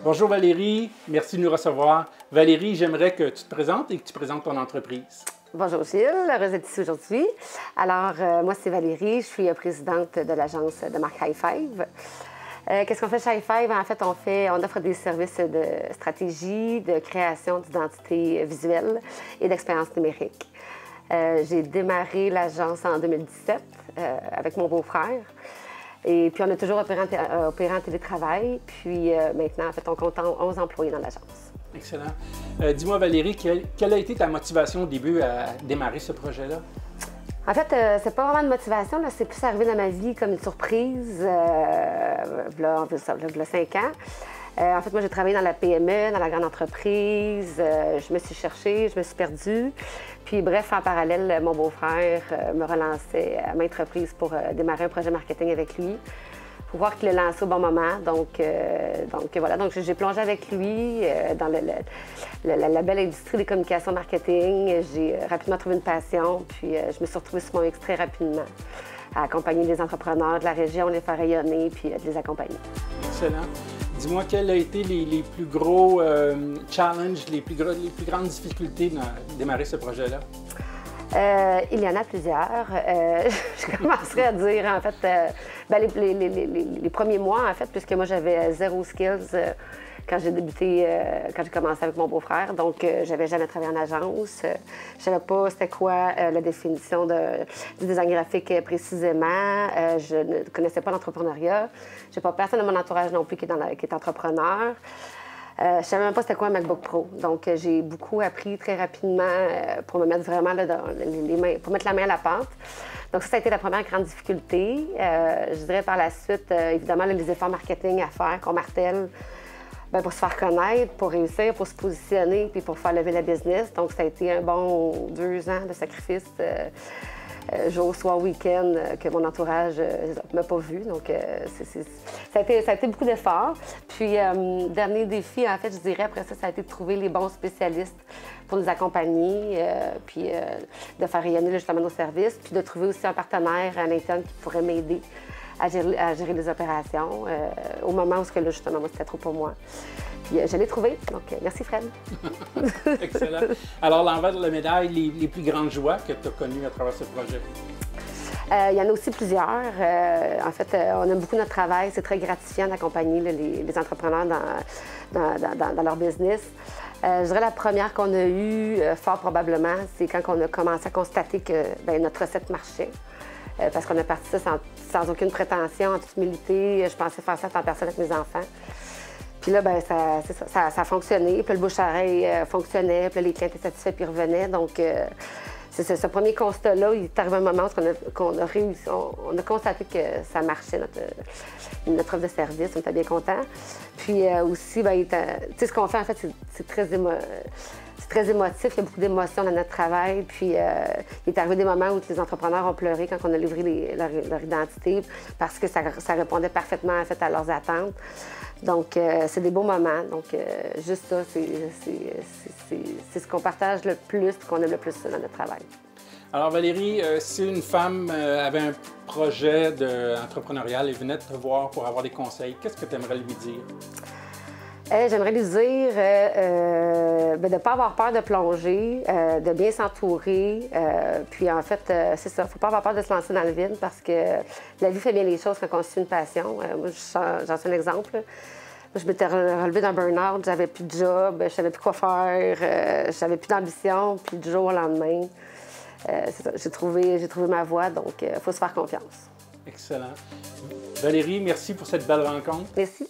Bonjour Valérie, merci de nous recevoir. Valérie, j'aimerais que tu te présentes et que tu présentes ton entreprise. Bonjour Gilles, heureuse d'être ici aujourd'hui. Alors, moi c'est Valérie, je suis présidente de l'agence de marque High Five. Qu'est-ce qu'on fait chez High Five? En fait, on offre des services de stratégie, de création d'identité visuelle et d'expérience numérique. J'ai démarré l'agence en 2017 avec mon beau-frère. Et puis, on a toujours opéré en télétravail. Puis, maintenant, en fait, on compte 11 employés dans l'agence. Excellent. Dis-moi, Valérie, quelle a été ta motivation au début à démarrer ce projet-là? En fait, c'est pas vraiment de motivation, c'est plus arrivé dans ma vie comme une surprise, il y a 5 ans. En fait, moi, j'ai travaillé dans la PME, dans la grande entreprise. Je me suis cherchée, je me suis perdue. Puis, bref, en parallèle, mon beau-frère me relançait à maintes reprises pour démarrer un projet marketing avec lui, pour voir qu'il le lançait au bon moment. Donc voilà, donc j'ai plongé avec lui dans la belle industrie des communications marketing. J'ai rapidement trouvé une passion, puis je me suis retrouvée sur mon X très rapidement, à accompagner les entrepreneurs de la région, les faire rayonner, puis de les accompagner. Excellent. Dis-moi, quels ont été les plus gros challenges, les plus grandes difficultés dans démarrer ce projet-là? Il y en a plusieurs. Je commencerai à dire, en fait, les premiers mois, en fait, puisque moi, j'avais zéro skills quand j'ai débuté, quand j'ai commencé avec mon beau-frère. Donc, j'avais jamais travaillé en agence. Je savais pas c'était quoi la définition du design graphique précisément. Je ne connaissais pas l'entrepreneuriat. J'ai pas personne de mon entourage non plus qui est entrepreneur. Je ne savais même pas c'était quoi un MacBook Pro. Donc, j'ai beaucoup appris très rapidement pour me mettre vraiment là, dans les mains, pour mettre la main à la pâte. Donc, ça a été la première grande difficulté. Je dirais par la suite, évidemment, là, les efforts marketing à faire, qu'on martèle pour se faire connaître, pour réussir, pour se positionner, puis pour faire lever la business. Donc, ça a été un bon 2 ans de sacrifice. Jour, soir, week-end, que mon entourage ne m'a pas vu. Donc, ça a été beaucoup d'efforts. Puis, dernier défi, en fait, je dirais, après ça, ça a été de trouver les bons spécialistes pour nous accompagner, puis de faire rayonner justement nos services, puis de trouver aussi un partenaire à l'interne qui pourrait m'aider à gérer les opérations au moment où justement, moi, c'était trop pour moi. Puis, je l'ai trouvé. Donc, merci Fred. Excellent. Alors, l'envers de la médaille, les plus grandes joies que tu as connues à travers ce projet? Il y en a aussi plusieurs. En fait, on aime beaucoup notre travail. C'est très gratifiant d'accompagner les entrepreneurs dans leur business. Je dirais la première qu'on a eue, fort probablement, c'est quand on a commencé à constater que notre recette marchait. Parce qu'on a parti ça sans aucune prétention, en toute humilité. Je pensais faire ça en personne avec mes enfants. Puis là, ça a fonctionné. Puis le bouche-à-oreille fonctionnait. Puis là, les clients étaient satisfaits puis revenaient. Donc, c'est ce premier constat-là. Il est arrivé un moment où on a réussi, on a constaté que ça marchait, notre offre de service. On était bien contents. Puis aussi, tu sais, ce qu'on fait, en fait, c'est très émotif. Il y a beaucoup d'émotions dans notre travail. Puis, il est arrivé des moments où les entrepreneurs ont pleuré quand on a livré leur identité parce que ça répondait parfaitement, en fait, à leurs attentes. Donc, c'est des beaux moments. Donc, juste ça, c'est ce qu'on partage le plus, qu'on aime le plus dans notre travail. Alors, Valérie, si une femme avait un projet entrepreneurial et venait te voir pour avoir des conseils, qu'est-ce que tu aimerais lui dire? J'aimerais lui dire de ne pas avoir peur de plonger, de bien s'entourer. Puis en fait, c'est ça, il ne faut pas avoir peur de se lancer dans le vide parce que la vie fait bien les choses quand on suit une passion. Moi, j'en suis un exemple. Moi, je m'étais relevée d'un burn-out, j'avais plus de job, je savais plus quoi faire, j'avais plus d'ambition. Puis du jour au lendemain, c'est ça, j'ai trouvé ma voie, donc il faut se faire confiance. Excellent. Valérie, merci pour cette belle rencontre. Merci.